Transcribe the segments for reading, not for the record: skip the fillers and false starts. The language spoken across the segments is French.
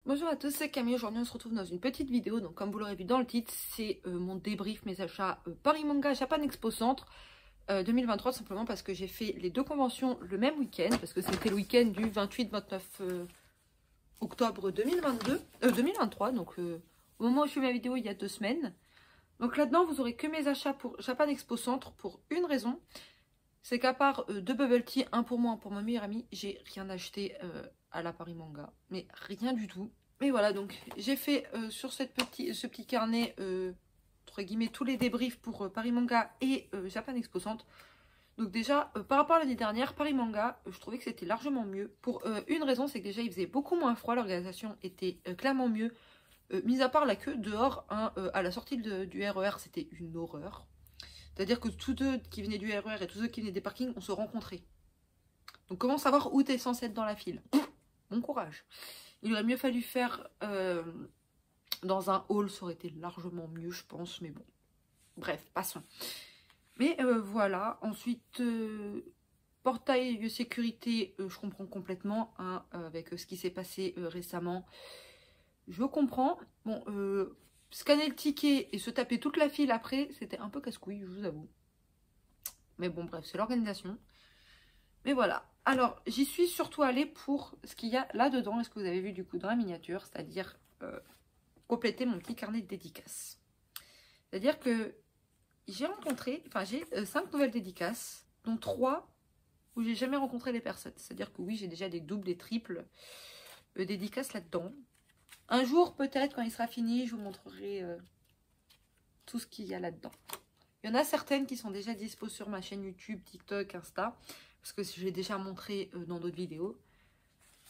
Bonjour à tous, c'est Camille. Aujourd'hui on se retrouve dans une petite vidéo. Donc comme vous l'aurez vu dans le titre, c'est mon débrief, mes achats Paris Manga Japan Expo Centre 2023, simplement parce que j'ai fait les deux conventions le même week-end, parce que c'était le week-end du 28-29 octobre 2023, donc au moment où je fais ma vidéo il y a 2 semaines. Donc là-dedans vous aurez que mes achats pour Japan Expo Centre pour une raison, c'est qu'à part 2 bubble tea, un pour moi, un pour ma meilleure amie, j'ai rien acheté à la Paris Manga, mais rien du tout. Et voilà, donc j'ai fait sur ce petit carnet, entre guillemets, tous les débriefs pour Paris Manga et Japan Expo Centre. Donc déjà, par rapport à l'année dernière, Paris Manga, je trouvais que c'était largement mieux. Pour une raison, c'est que déjà il faisait beaucoup moins froid, l'organisation était clairement mieux. Mis à part la queue dehors, hein, à la sortie du RER, c'était une horreur. C'est-à-dire que tous ceux qui venaient du RER et tous ceux qui venaient des parkings, on se rencontrait. Donc comment savoir où tu es censé être dans la file? Bon courage. Il aurait mieux fallu faire dans un hall, ça aurait été largement mieux, je pense, mais bon. Bref, passons. Mais voilà, ensuite, portail sécurité, je comprends complètement, hein, avec ce qui s'est passé récemment. Je comprends. Bon, scanner le ticket et se taper toute la file après, c'était un peu casse-couille, je vous avoue. Mais bon, bref, c'est l'organisation. Mais voilà. Alors, j'y suis surtout allée pour ce qu'il y a là-dedans. Est-ce que vous avez vu du coup dans la miniature? C'est-à-dire compléter mon petit carnet de dédicaces. C'est-à-dire que j'ai rencontré, enfin j'ai 5 nouvelles dédicaces, dont 3 où j'ai jamais rencontré les personnes. C'est-à-dire que oui, j'ai déjà des doubles et triples dédicaces là-dedans. Un jour, peut-être, quand il sera fini, je vous montrerai tout ce qu'il y a là-dedans. Il y en a certaines qui sont déjà dispo sur ma chaîne YouTube, TikTok, Insta, parce que j'ai déjà montré dans d'autres vidéos.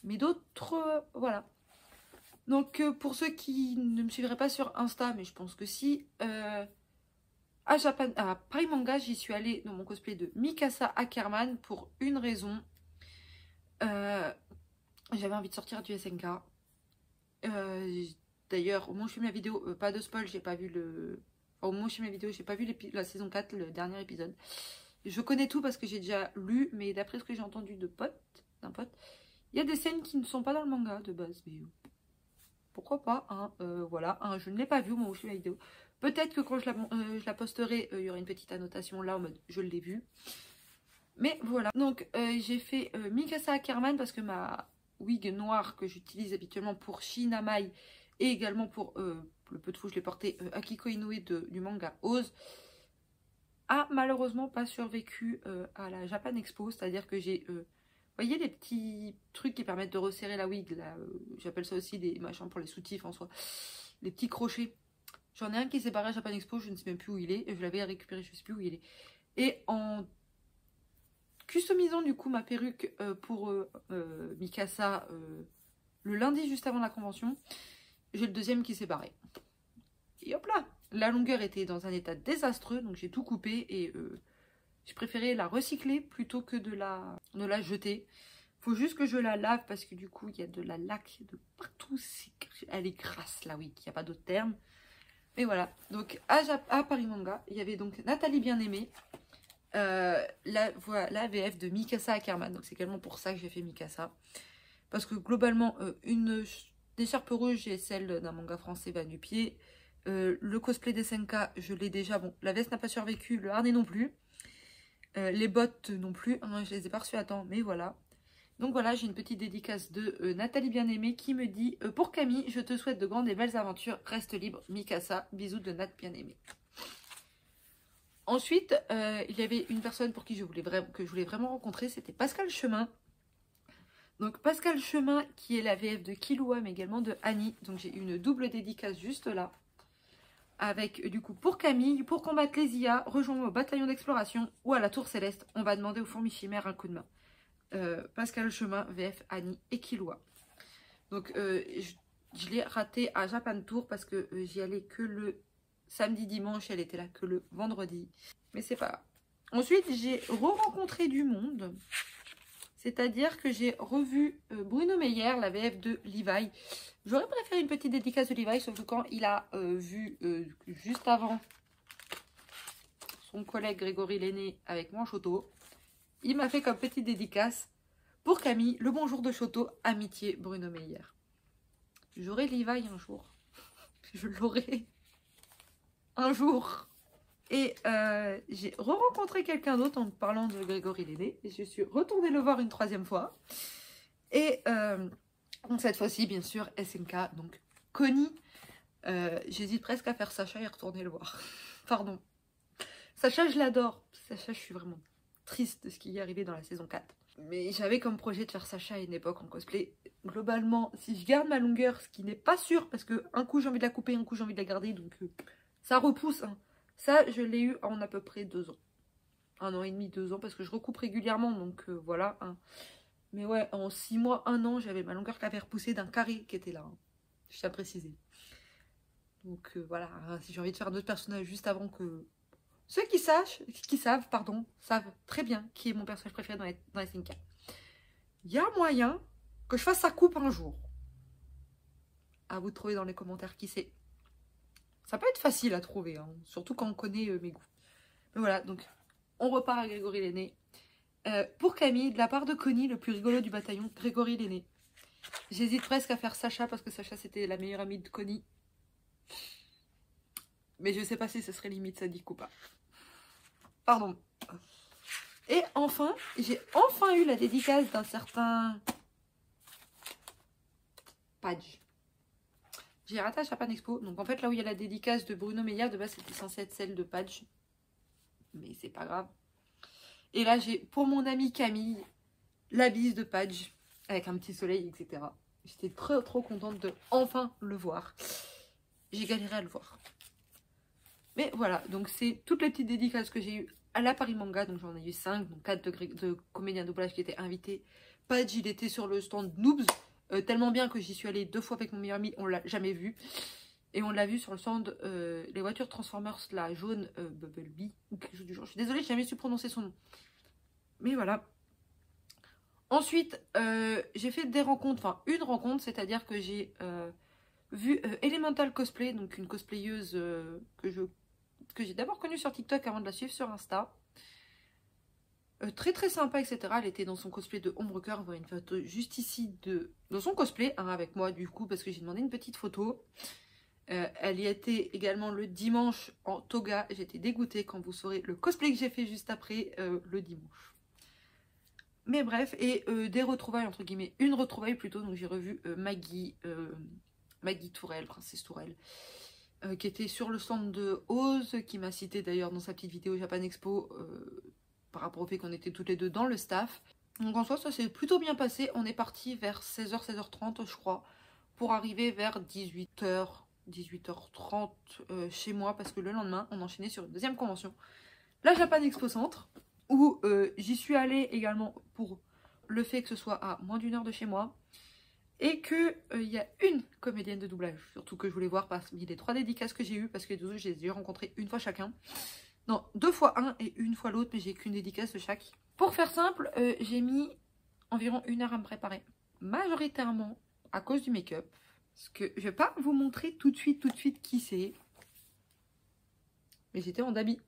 Mais d'autres, voilà. Donc, pour ceux qui ne me suivraient pas sur Insta, mais je pense que si, à Paris Manga, j'y suis allée dans mon cosplay de Mikasa Ackerman pour une raison. J'avais envie de sortir du SNK. D'ailleurs, au moment où je filme la vidéo, pas de spoil, j'ai pas vu le... Enfin, au moment où je filme la vidéo, j'ai pas vu la saison 4, le dernier épisode. Je connais tout parce que j'ai déjà lu, mais d'après ce que j'ai entendu d'un pote, il y a des scènes qui ne sont pas dans le manga de base, mais pourquoi pas, hein, voilà, hein, je ne l'ai pas vu au moment où je fais la vidéo. Peut-être que quand je la posterai, il y aura une petite annotation là en mode je l'ai vu. Mais voilà, donc j'ai fait Mikasa Ackerman parce que ma wig noire que j'utilise habituellement pour Shinamai et également pour le peu de fois je l'ai porté Akiko Inoue du manga Oz a malheureusement pas survécu à la Japan Expo, c'est-à-dire que j'ai, vous voyez les petits trucs qui permettent de resserrer la wig, là, j'appelle ça aussi des machins pour les soutifs en soi, les petits crochets. J'en ai un qui s'est barré à Japan Expo, je ne sais même plus où il est, je l'avais récupéré, je ne sais plus où il est. Et en customisant du coup ma perruque pour Mikasa le lundi juste avant la convention, j'ai le deuxième qui s'est barré. Et hop là! La longueur était dans un état désastreux, donc j'ai tout coupé et j'ai préféré la recycler plutôt que de la jeter. Faut juste que je la lave parce que du coup il y a de la laque de partout. Elle est grasse là, oui, il n'y a pas d'autre terme. Mais voilà, donc à Paris Manga, il y avait donc Nathalie Bien-Aimée, la VF de Mikasa Ackerman. Donc c'est également pour ça que j'ai fait Mikasa. Parce que globalement, une d'écharpe rouge et celle d'un manga français va du pied. Le cosplay des SNK, je l'ai déjà. Bon, la veste n'a pas survécu, le harnais non plus. Les bottes non plus. Hein, je les ai pas reçues à temps, mais voilà. Donc voilà, j'ai une petite dédicace de Nathalie Bien-Aimée qui me dit pour Camille, je te souhaite de grandes et belles aventures. Reste libre, Mikasa. Bisous de Nat Bien-Aimée. Ensuite, il y avait une personne pour qui je voulais vraiment rencontrer, c'était Pascal Chemin. Donc Pascal Chemin qui est la VF de Killua mais également de Annie. Donc j'ai une double dédicace juste là. Avec du coup pour Camille, pour combattre les IA, rejoins-moi au bataillon d'exploration ou à la tour céleste. On va demander aux fourmis chimères un coup de main. Pascal Chemin, VF, Annie et Killua. Donc je l'ai raté à Japan Tour parce que j'y allais que le samedi, dimanche, elle était là que le vendredi. Mais c'est pas grave. Ensuite, j'ai re-rencontré du monde. C'est-à-dire que j'ai revu Bruno Meyer, la VF de Levi. J'aurais préféré une petite dédicace de Levi, sauf que quand il a vu juste avant son collègue Grégory Lenné avec moi en Choto, il m'a fait comme petite dédicace pour Camille, le bonjour de Choto, amitié Bruno Meyer. J'aurai Levi un jour. Je l'aurai un jour. Et j'ai re-rencontré quelqu'un d'autre en parlant de Grégory l'aîné. Et je suis retournée le voir une 3e fois. Et donc cette fois-ci, bien sûr, SNK, donc Connie. J'hésite presque à faire Sacha et retourner le voir. Pardon. Sacha, je l'adore. Sacha, je suis vraiment triste de ce qui est arrivé dans la saison 4. Mais j'avais comme projet de faire Sacha à une époque en cosplay. Globalement, si je garde ma longueur, ce qui n'est pas sûr, parce que un coup j'ai envie de la couper, un coup j'ai envie de la garder, donc ça repousse. Hein. Ça, je l'ai eu en à peu près 2 ans. 1 an et demi, 2 ans, parce que je recoupe régulièrement, donc voilà. Hein. Mais ouais, en 6 mois, 1 an, j'avais ma longueur qui avait repoussé d'un carré qui était là. Hein. Je tiens à préciser. Donc voilà, hein, si j'ai envie de faire un autre personnage juste avant que... Ceux qui savent très bien qui est mon personnage préféré dans les SNK. Il y a moyen que je fasse sa coupe un jour. À vous de trouver dans les commentaires qui c'est. Ça peut être facile à trouver, hein, surtout quand on connaît mes goûts. Mais voilà, donc on repart à Grégory l'aîné. Pour Camille, de la part de Connie, le plus rigolo du bataillon, Grégory l'aîné. J'hésite presque à faire Sacha parce que Sacha c'était la meilleure amie de Connie. Mais je sais pas si ce serait limite sadique ou pas. Pardon. Et enfin, j'ai enfin eu la dédicace d'un certain Page. J'ai raté à Japan Expo. Donc en fait, là où il y a la dédicace de Bruno Meyer, de base c'était censé être celle de Page. Mais c'est pas grave. Et là, j'ai pour mon amie Camille, la bise de Page. Avec un petit soleil, etc. J'étais trop contente de enfin le voir. J'ai galéré à le voir. Mais voilà, donc c'est toutes les petites dédicaces que j'ai eues à la Paris Manga. Donc j'en ai eu 5, donc 4 de comédiens doublage qui étaient invités. Page, il était sur le stand Noobs. Tellement bien que j'y suis allée 2 fois avec mon meilleur ami, on l'a jamais vu. Et on l'a vu sur le stand les voitures Transformers, la jaune Bumblebee, ou quelque chose du genre. Je suis désolée, j'ai jamais su prononcer son nom. Mais voilà. Ensuite, j'ai fait des rencontres, enfin une rencontre, c'est-à-dire que j'ai vu Elemental Cosplay, donc une cosplayeuse que j'ai d'abord connue sur TikTok avant de la suivre sur Insta. Très sympa, etc. Elle était dans son cosplay de Ombrecoeur. Vous voyez une photo juste ici dans son cosplay, hein, avec moi du coup, parce que j'ai demandé une petite photo. Elle y était également le dimanche en toga. J'étais dégoûtée quand vous saurez le cosplay que j'ai fait juste après le dimanche. Mais bref, et des retrouvailles, entre guillemets, une retrouvaille plutôt. Donc j'ai revu Maggie Tourelle, Princesse Tourelle, qui était sur le stand de Oz, qui m'a cité d'ailleurs dans sa petite vidéo Japan Expo, par rapport au fait qu'on était toutes les deux dans le staff. Donc en soi, ça s'est plutôt bien passé. On est parti vers 16h, 16h30, je crois, pour arriver vers 18h, 18h30 chez moi, parce que le lendemain, on enchaînait sur une deuxième convention, la Japan Expo Centre, où j'y suis allée également pour le fait que ce soit à moins d'1 heure de chez moi, et qu'il y a une comédienne de doublage, surtout que je voulais voir parmi les 3 dédicaces que j'ai eues, parce que les 2 je les ai rencontrés une fois chacun. Non, 2 fois un et une fois l'autre, mais j'ai qu'une dédicace de chaque. Pour faire simple, j'ai mis environ 1 heure à me préparer. Majoritairement à cause du make-up. Parce que je vais pas vous montrer tout de suite qui c'est. Mais j'étais en habit.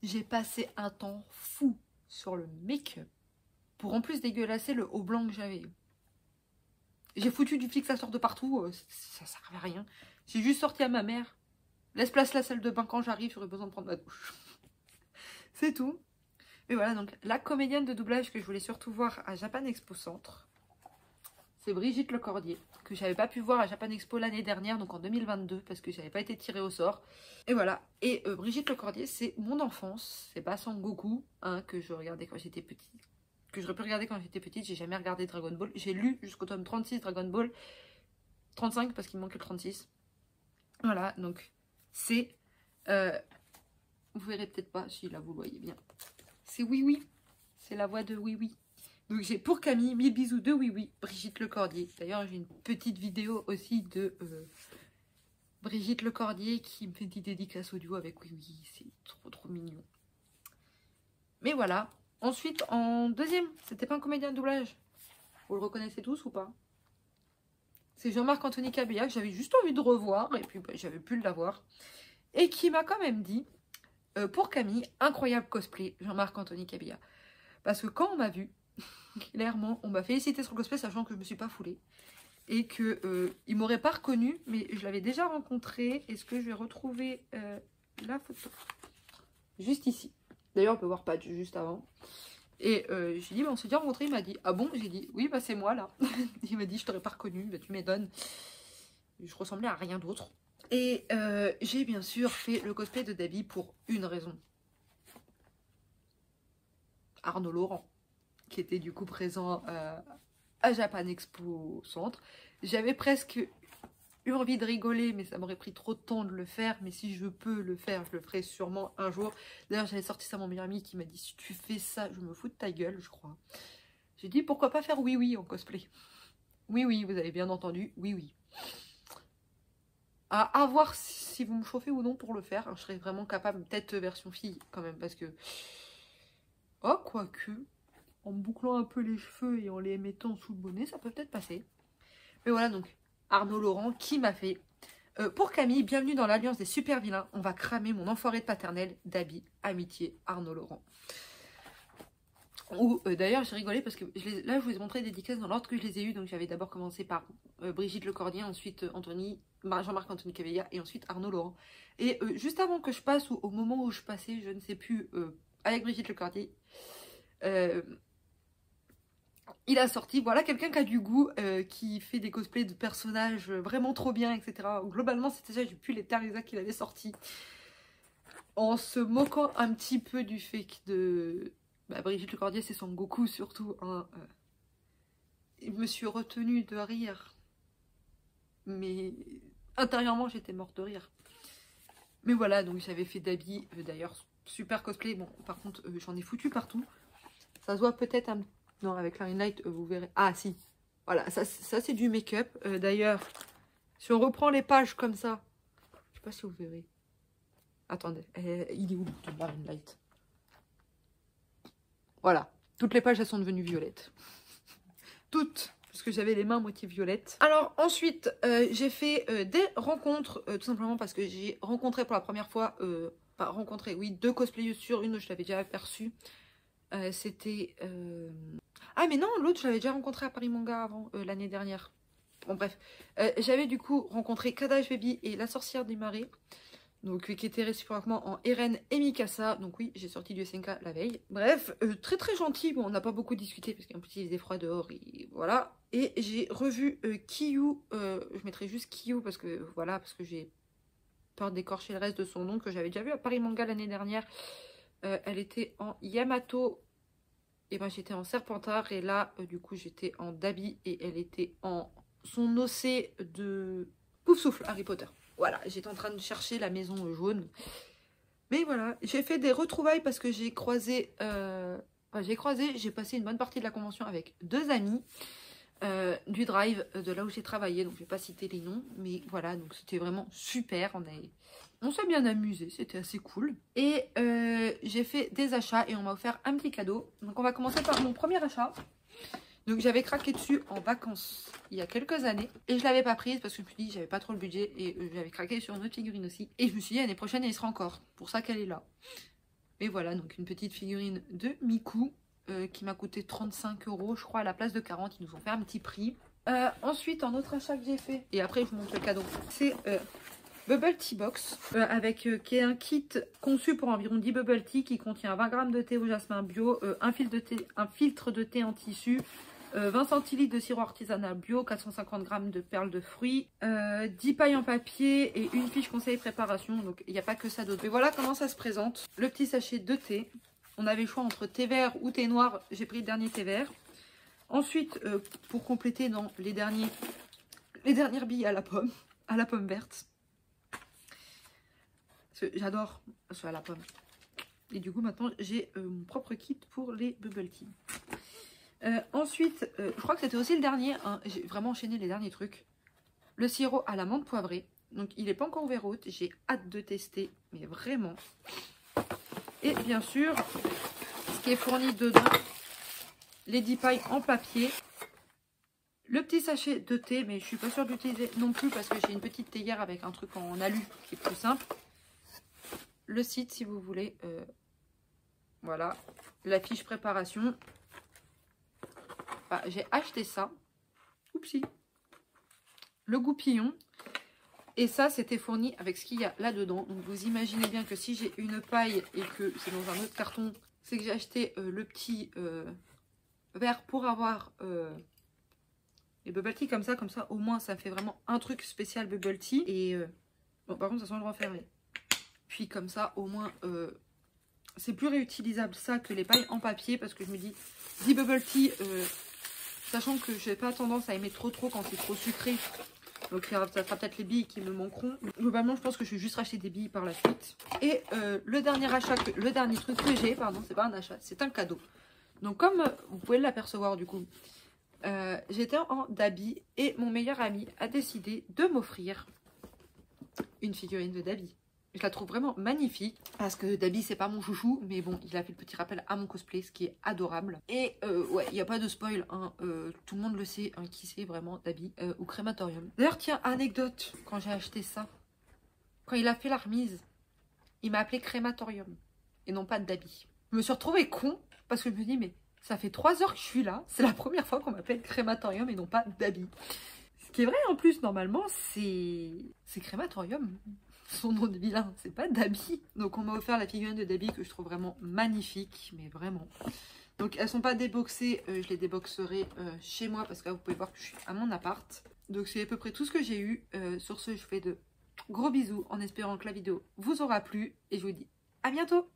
J'ai passé un temps fou sur le make-up. Pour en plus dégueulasser le haut blanc que j'avais. J'ai foutu du fixateur de partout. Ça servait à rien. J'ai juste sorti à ma mère. Laisse place la salle de bain quand j'arrive, j'aurai besoin de prendre ma douche. C'est tout. Mais voilà, donc la comédienne de doublage que je voulais surtout voir à Japan Expo Centre, c'est Brigitte Lecordier, que j'avais pas pu voir à Japan Expo l'année dernière, donc en 2022, parce que j'avais pas été tirée au sort. Et voilà, et Brigitte Lecordier, c'est mon enfance, c'est pas Son Goku, hein, que je regardais quand j'étais petite. Que j'aurais pu regarder quand j'étais petite, j'ai jamais regardé Dragon Ball. J'ai lu jusqu'au tome 36 Dragon Ball, 35 parce qu'il me manquait le 36. Voilà, donc c'est... vous verrez peut-être pas, si là vous le voyez bien. C'est Oui Oui, c'est la voix de Oui Oui. Donc j'ai pour Camille, 1000 bisous de Oui Oui, Brigitte Lecordier. D'ailleurs j'ai une petite vidéo aussi de Brigitte Lecordier qui me fait des dédicaces audio avec Oui Oui, c'est trop mignon. Mais voilà. Ensuite, en deuxième, c'était pas un comédien de doublage. Vous le reconnaissez tous ou pas? C'est Jean-Marc Anthony Cabella que j'avais juste envie de revoir et puis bah, j'avais pu l'avoir. Et qui m'a quand même dit, pour Camille, incroyable cosplay, Jean-Marc Anthony Cabella. Parce que quand on m'a vu, clairement, on m'a félicité sur le cosplay, sachant que je me suis pas foulée. et que il m'aurait pas reconnu, mais je l'avais déjà rencontré. Est-ce que je vais retrouver la photo? Juste ici. D'ailleurs, on peut voir Patch juste avant. Et j'ai dit, bah, on s'est déjà rencontré. Il m'a dit, ah bon? J'ai dit, oui, bah c'est moi là. Il m'a dit, je t'aurais pas reconnu, bah, tu m'étonnes. Je ressemblais à rien d'autre. Et j'ai bien sûr fait le cosplay de Dabi pour une raison. Arnaud Laurent, qui était du coup présent à Japan Expo Centre. J'avais presque eu envie de rigoler, mais ça m'aurait pris trop de temps de le faire. Mais si je peux le faire, je le ferai sûrement un jour. D'ailleurs, j'avais sorti ça à mon meilleur ami qui m'a dit, si tu fais ça, je me fous de ta gueule, je crois. J'ai dit, pourquoi pas faire oui oui en cosplay? Oui oui, vous avez bien entendu, oui oui. À voir si vous me chauffez ou non pour le faire. Je serais vraiment capable, peut-être version fille quand même, parce que... Oh, quoique, en bouclant un peu les cheveux et en les mettant sous le bonnet, ça peut peut-être passer. Mais voilà, donc, Arnaud Laurent qui m'a fait... pour Camille, bienvenue dans l'Alliance des super vilains. On va cramer mon enfoiré de paternel, Dabi, amitié, Arnaud Laurent. Ou d'ailleurs, j'ai rigolé parce que là, je vous ai montré les dédicaces dans l'ordre que je les ai eues. Donc, j'avais d'abord commencé par Brigitte Lecordier, ensuite Jean-Marc Anthony Cavella et ensuite Arnaud Laurent. Et juste avant que je passe, ou au moment où je passais, je ne sais plus, avec Brigitte Lecordier, il a sorti, voilà, quelqu'un qui a du goût, qui fait des cosplays de personnages vraiment trop bien, etc. Globalement, c'était ça, j'ai plus les termes exacts qu'il avait sortis. En se moquant un petit peu du fait de... Bah, Brigitte Lecordier, c'est son Goku surtout. Hein, je me suis retenue de rire. Mais intérieurement, j'étais morte de rire. Mais voilà, donc j'avais fait Dabi, d'ailleurs, super cosplay. Bon, par contre, j'en ai foutu partout. Ça se voit peut-être un... Non, avec la ring light, vous verrez. Ah, si. Voilà, ça c'est du make-up. D'ailleurs, si on reprend les pages comme ça, je sais pas si vous verrez. Attendez, il est où le la ring light? Voilà, toutes les pages, elles sont devenues violettes. Toutes, parce que j'avais les mains moitié violettes. Alors ensuite, j'ai fait des rencontres, tout simplement parce que j'ai rencontré pour la première fois, enfin rencontré, oui, 2 cosplayers sur une, je l'avais déjà aperçue. C'était... Ah mais non, l'autre, je l'avais déjà rencontré à Paris Manga avant, l'année dernière. Bon bref, j'avais du coup rencontré Kadage Baby et la sorcière des marais. Donc, qui était réciproquement en Eren et Mikasa. Donc oui, j'ai sorti du SNK la veille. Bref, très très gentil. Bon, on n'a pas beaucoup discuté parce qu'un petit il faisait froid dehors et voilà. Et j'ai revu Kiyu. Je mettrai juste Kiyu parce que voilà, parce que j'ai peur d'écorcher le reste de son nom que j'avais déjà vu à Paris Manga l'année dernière. Elle était en Yamato. Et ben j'étais en Serpentard. Et là, du coup, j'étais en Dabi. Et elle était en son océ de Pouf Souffle Harry Potter. Voilà, j'étais en train de chercher la maison jaune. Mais voilà, j'ai fait des retrouvailles parce que j'ai croisé... j'ai passé une bonne partie de la convention avec 2 amis du drive de là où j'ai travaillé. Donc, je ne vais pas citer les noms. Mais voilà, donc c'était vraiment super. On s'est bien amusé, c'était assez cool. Et j'ai fait des achats et on m'a offert un petit cadeau. Donc, on va commencer par mon premier achat. Donc j'avais craqué dessus en vacances il y a quelques années et je l'avais pas prise parce que je me suis dit j'avais pas trop le budget et j'avais craqué sur une autre figurine aussi et je me suis dit l'année prochaine elle y sera encore, pour ça qu'elle est là. Mais voilà, donc une petite figurine de Miku qui m'a coûté 35 € je crois à la place de 40, ils nous ont fait un petit prix. Ensuite un autre achat que j'ai fait et après je vous montre le cadeau, c'est Bubble Tea Box qui est un kit conçu pour environ 10 bubble tea qui contient 20 g de thé au jasmin bio, un filtre de thé en tissu, 20 centilitres de sirop artisanal bio, 450 g de perles de fruits, 10 pailles en papier et une fiche conseil préparation. Donc il n'y a pas que ça d'autre. Mais voilà comment ça se présente. Le petit sachet de thé. On avait le choix entre thé vert ou thé noir. J'ai pris le dernier thé vert. Ensuite, pour compléter dans les dernières billes à la pomme verte. J'adore ce à la pomme. Et du coup, maintenant, j'ai mon propre kit pour les bubble tea. Ensuite, je crois que c'était aussi le dernier. Hein, j'ai vraiment enchaîné les derniers trucs. Le sirop à la menthe poivrée. Donc, il n'est pas encore ouvert haute. J'ai hâte de tester, mais vraiment. Et bien sûr, ce qui est fourni dedans, les 10 pailles en papier. Le petit sachet de thé, mais je suis pas sûre d'utiliser non plus parce que j'ai une petite théière avec un truc en alu qui est plus simple. Le site, si vous voulez. Voilà. La fiche préparation. J'ai acheté ça. Oupsie. le goupillon. Et ça, c'était fourni avec ce qu'il y a là-dedans. Donc vous imaginez bien que si j'ai une paille et que c'est dans un autre carton, c'est que j'ai acheté le petit verre pour avoir les bubble tea comme ça au moins ça fait vraiment un truc spécial bubble tea. Et bon, par contre ça sent le refermer. Puis comme ça au moins c'est plus réutilisable ça que les pailles en papier, parce que je me dis 10 bubble tea, sachant que j'ai pas tendance à aimer trop quand c'est trop sucré. Donc ça sera peut-être les billes qui me manqueront. Globalement, je pense que je vais juste racheter des billes par la suite. Et le dernier truc que j'ai, pardon, c'est pas un achat, c'est un cadeau. Donc comme vous pouvez l'apercevoir du coup, j'étais en Dabi et mon meilleur ami a décidé de m'offrir une figurine de Dabi. Je la trouve vraiment magnifique parce que Dabi c'est pas mon chouchou, mais bon, il a fait le petit rappel à mon cosplay, ce qui est adorable. Et ouais, il n'y a pas de spoil, hein, tout le monde le sait, hein, qui c'est vraiment Dabi ou Crématorium. D'ailleurs, tiens, anecdote, quand j'ai acheté ça, quand il a fait la remise, il m'a appelé Crématorium et non pas Dabi. Je me suis retrouvée con parce que je me dis, mais ça fait 3 heures que je suis là, c'est la première fois qu'on m'appelle Crématorium et non pas Dabi. Ce qui est vrai en plus, normalement, c'est Crématorium. Son nom de vilain, c'est pas Dabi. Donc on m'a offert la figurine de Dabi que je trouve vraiment magnifique, mais vraiment. Donc elles sont pas déboxées, je les déboxerai chez moi parce que là vous pouvez voir que je suis à mon appart. Donc c'est à peu près tout ce que j'ai eu. Sur ce, je vous fais de gros bisous en espérant que la vidéo vous aura plu et je vous dis à bientôt.